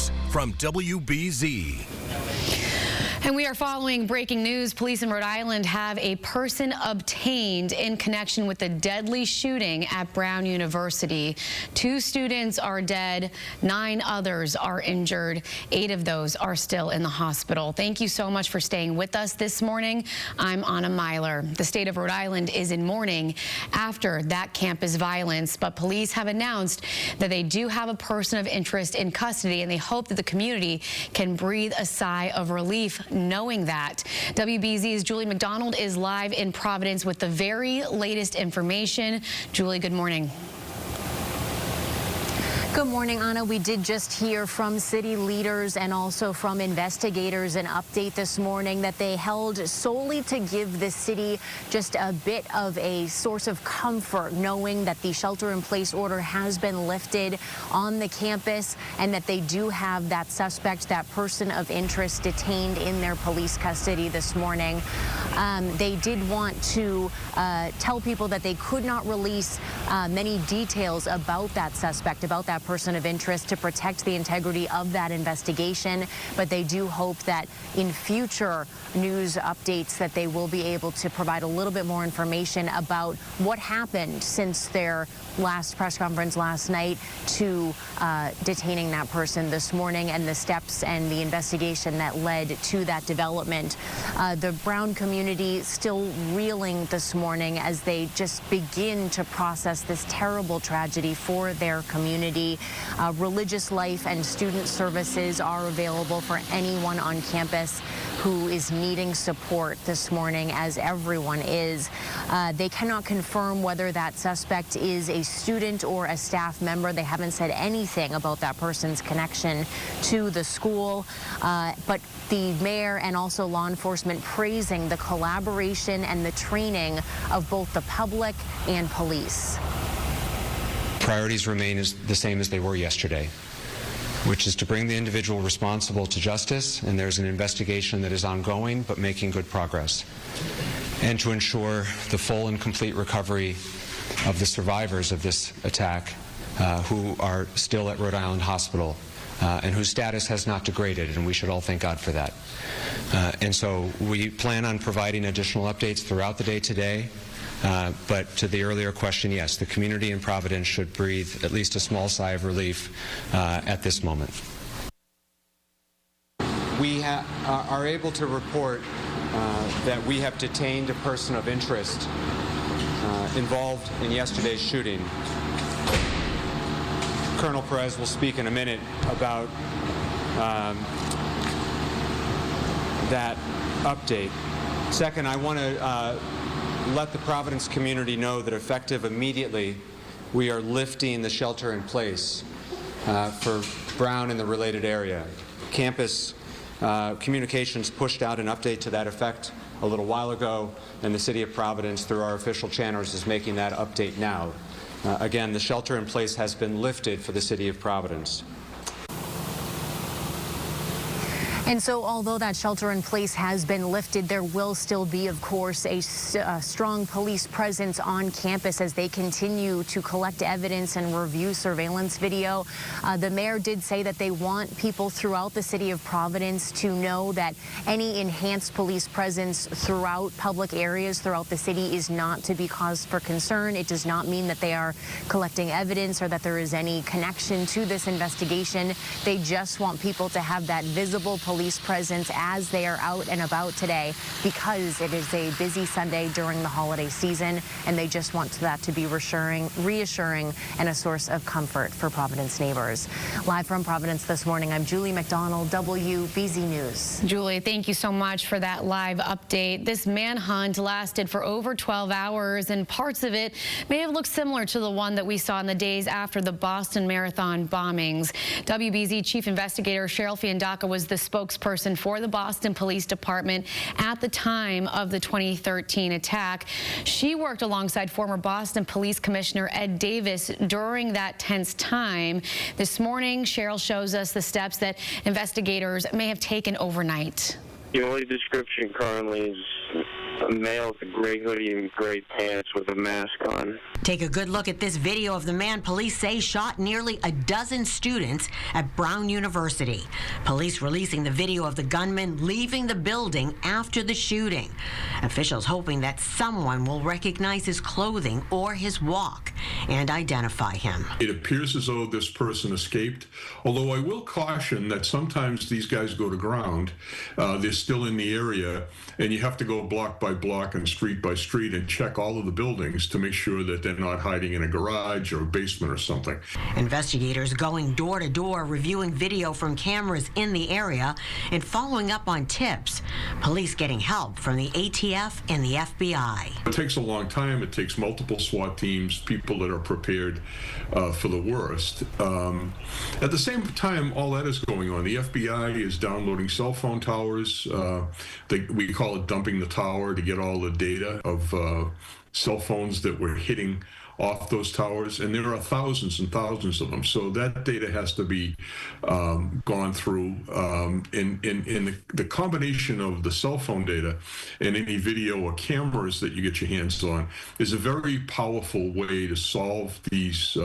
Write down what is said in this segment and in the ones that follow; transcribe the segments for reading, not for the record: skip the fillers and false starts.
News from WBZ. And we are following breaking news. Police in Rhode Island have a person obtained in connection with the deadly shooting at Brown University. 2 students are dead, 9 others are injured. 8 of those are still in the hospital. Thank you so much for staying with us this morning. I'm Anna Myler. The state of Rhode Island is in mourning after that campus violence, but police have announced that they do have a person of interest in custody, and they hope that the community can breathe a sigh of relief knowing that. WBZ's Julie McDonald is live in Providence with the very latest information. Julie, good morning. Good morning, Anna. We did just hear from city leaders and also from investigators an update this morning that they held solely to give the city just a bit of a source of comfort, knowing that the shelter-in-place order has been lifted on the campus and that they do have that suspect, that person of interest, detained in their police custody this morning. They did want to tell people that they could not release many details about that suspect, about that person of interest, to protect the integrity of that investigation, but they do hope that in future news updates that they will be able to provide a little bit more information about what happened since their last press conference last night to detaining that person this morning, and the steps and the investigation that led to that development. The Brown community still reeling this morning as they just begin to process this terrible tragedy for their community. Religious life and student services are available for anyone on campus who is needing support this morning, as everyone is. They cannot confirm whether that suspect is a student or a staff member. They haven't said anything about that person's connection to the school, but the mayor and also law enforcement praising the collaboration and the training of both the public and police. Priorities remain the same as they were yesterday, which is to bring the individual responsible to justice, and there's an investigation that is ongoing but making good progress, and to ensure the full and complete recovery of the survivors of this attack who are still at Rhode Island Hospital and whose status has not degraded, and we should all thank God for that. And so we plan on providing additional updates throughout the day today. But to the earlier question, yes, the community in Providence should breathe at least a small sigh of relief at this moment. We are able to report that we have detained a person of interest involved in yesterday's shooting. Colonel Perez will speak in a minute about that update. Second, I want to let the Providence community know that effective immediately, we are lifting the shelter in place for Brown and the related area. Campus communications pushed out an update to that effect a little while ago, and the City of Providence, through our official channels, is making that update now. Again, the shelter in place has been lifted for the City of Providence. And so although that shelter in place has been lifted, there will still be, of course, a strong police presence on campus as they continue to collect evidence and review surveillance video. The mayor did say that they want people throughout the city of Providence to know that any enhanced police presence throughout public areas throughout the city is not to be cause for concern. It does not mean that they are collecting evidence or that there is any connection to this investigation. They just want people to have that visible police presence as they are out and about today, because it is a busy Sunday during the holiday season, and they just want that to be reassuring and a source of comfort for Providence neighbors. Live from Providence this morning, I'm Julie McDonald, WBZ News. Julie, thank you so much for that live update. This manhunt lasted for over 12 hours, and parts of it may have looked similar to the one that we saw in the days after the Boston Marathon bombings. WBZ Chief Investigator Cheryl Fiandaca was the spokesperson for the Boston Police Department at the time of the 2013 attack. She worked alongside former Boston Police Commissioner Ed Davis during that tense time. This morning, Cheryl shows us the steps that investigators may have taken overnight. The only description currently is A male with a gray hoodie and gray pants with a mask on. Take a good look at this video of the man police say shot nearly a dozen students at Brown University. Police releasing the video of the gunman leaving the building after the shooting. Officials hoping that someone will recognize his clothing or his walk and identify him. It appears as though this person escaped, although I will caution that sometimes these guys go to ground. They're still in the area, and you have to go block by block and street by street and check all of the buildings to make sure that they're not hiding in a garage or a basement or something. Investigators going door to door, reviewing video from cameras in the area and following up on tips. Police getting help from the ATF and the FBI. It takes a long time. It takes multiple SWAT teams, people that are prepared for the worst. At the same time, all that is going on. The FBI is downloading cell phone towers. We call it dumping the tower to get all the data of cell phones that were hitting off those towers, and there are thousands and thousands of them. So that data has to be gone through. In the combination of the cell phone data and any video or cameras that you get your hands on is a very powerful way to solve these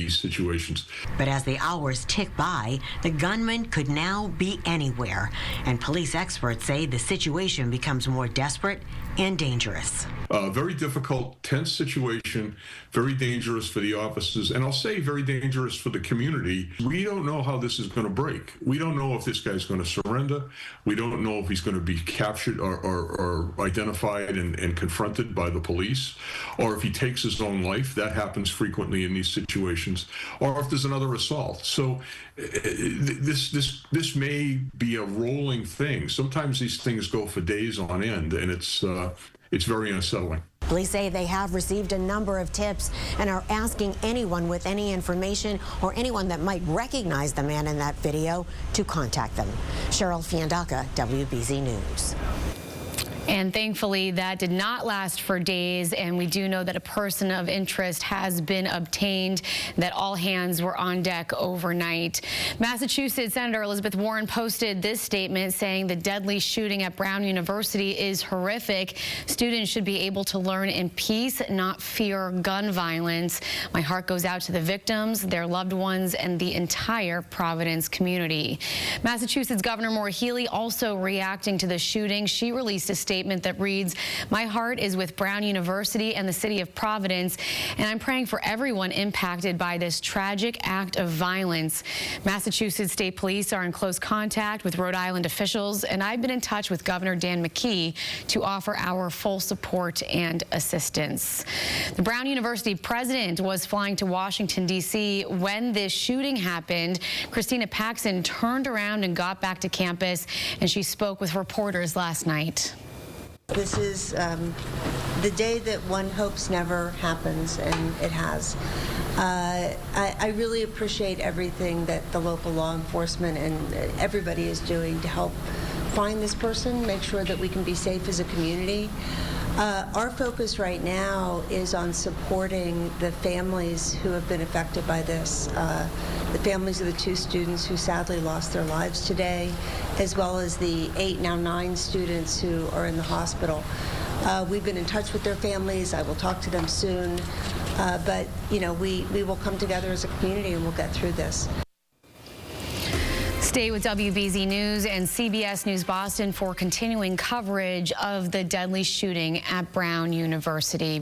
situations. But as the hours tick by, the gunman could now be anywhere, and police experts say the situation becomes more desperate and dangerous. Very difficult, tense situation, very dangerous for the officers, and I'll say very dangerous for the community. We don't know how this is going to break. We don't know if this guy's going to surrender. We don't know if he's going to be captured or identified and confronted by the police, or if he takes his own life. That happens frequently in these situations, or if there's another assault. So this may be a rolling thing. Sometimes these things go for days on end, and it's very unsettling. Police say they have received a number of tips and are asking anyone with any information or anyone that might recognize the man in that video to contact them. Cheryl Fiandaca, WBZ News. And thankfully, that did not last for days, and we do know that a person of interest has been obtained, that all hands were on deck overnight. Massachusetts Senator Elizabeth Warren posted this statement saying the deadly shooting at Brown University is horrific. Students should be able to learn in peace, not fear gun violence. My heart goes out to the victims, their loved ones, and the entire Providence community. Massachusetts Governor Maura Healey also reacting to the shooting. She released a statement that reads, "My heart is with Brown University and the city of Providence, and I'm praying for everyone impacted by this tragic act of violence. Massachusetts State Police are in close contact with Rhode Island officials, and I've been in touch with Governor Dan McKee to offer our full support and assistance." The Brown University president was flying to Washington, D.C. when this shooting happened. Christina Paxson turned around and got back to campus, and she spoke with reporters last night. This is the day that one hopes never happens, and it has. I really appreciate everything that the local law enforcement and everybody is doing to help find this person, make sure that we can be safe as a community. Our focus right now is on supporting the families who have been affected by this, the families of the 2 students who sadly lost their lives today, as well as the 8, now 9 students who are in the hospital. We've been in touch with their families. I will talk to them soon. But, you know, we will come together as a community and we'll get through this. Stay with WBZ News and CBS News Boston for continuing coverage of the deadly shooting at Brown University.